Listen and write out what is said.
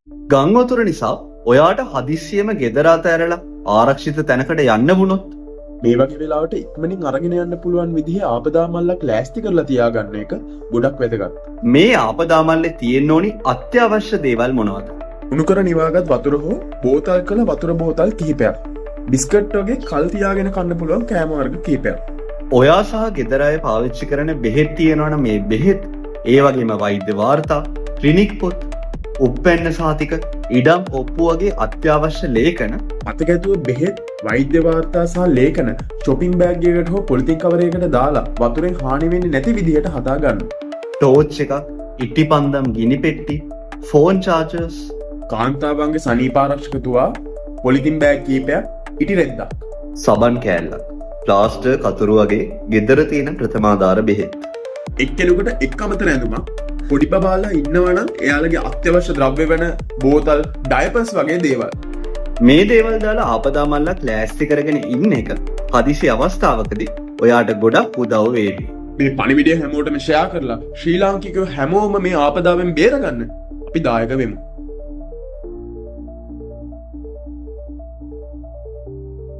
ගං වතුර නිසා ඔයාට හදිස්සියෙම ගෙදර අතෑරලා ආරක්ෂිත තැනකට යන්න වුණොත් මේ වගේ වෙලාවට ඉක්මනින් අරගෙන යන්න පුළුවන් විදිහේ ආපදා මල්ලක් ලෑස්ති කරලා තියාගන්න එක ගොඩක් වැදගත්. මේ ආපදා මල්ලේ තියෙන්න ඕනි අත්‍යවශ්‍ය දේවල් මොනවද? උණු කර නිවාගත් වතුර හෝ බෝතල් කළ වතුර බෝතල් කිහිපයක්. බිස්කට් වගේ කල් තියාගෙන කන්න පුළුවන් කෑම වර්ග කිහිපයක්. ඔයා සහ ගෙදර අය පාවිච්චි කරන බෙහෙත් තියෙනවා නම් මේ බෙහෙත්, ඒ වගේම වෛද්‍ය වාර්තා, ක්ලිනික් පොත්, උප්පැන්න සහතික, ඉඩම් ඔප්පු වගේ අත්‍යවශ්‍ය ලේඛන මතක ඇතුව බෙහෙත්, වෛද්‍ය වාර්තා සහ ලේඛන shopping bag එකකට හෝ පොලිතින් කවරයකට දාලා වතුරෙන් හානි වෙන්නේ නැති විදිහට හදා ගන්න. ටෝච් එකක්, ඉටිපන්දම් ගිනි පෙට්ටි, ෆෝන් චාර්ජර්ස්, කාන්තාවන්ගේ සනීපාරක්ෂක තුවා, පොලිතින් බෑග් කීපයක්, ඉටි රෙද්දක්. සබන් කෑල්ලක්, ප්ලාස්ටර්, කතුරු වගේ ගෙදර තියෙන ප්‍රථමාධාර බෙහෙත්. එක්කෙනෙකුට එක් අමතර ඇඳුමක්, පොඩි බබාලා ඉන්නවනම් එයාලගේ අත්‍යවශ්‍ය ද්‍රව්‍ය වෙන බෝතල්, ඩයපර්ස් වගේ දේවල්. මේ දේවල් දාලා ආපදා මල්ලක් ලෑස්ති කරගෙන ඉන්න එක හදිසි අවස්ථාවකදී ඔයාට ගොඩක් උදව් වේවි. මේ පණිවිඩය හැමෝටම ෂෙයා කරලා ශ්‍රී ලාංකිකයෝ හැමෝම මේ ආපදාවෙන් බේරගන්න අපි දායක වෙමු.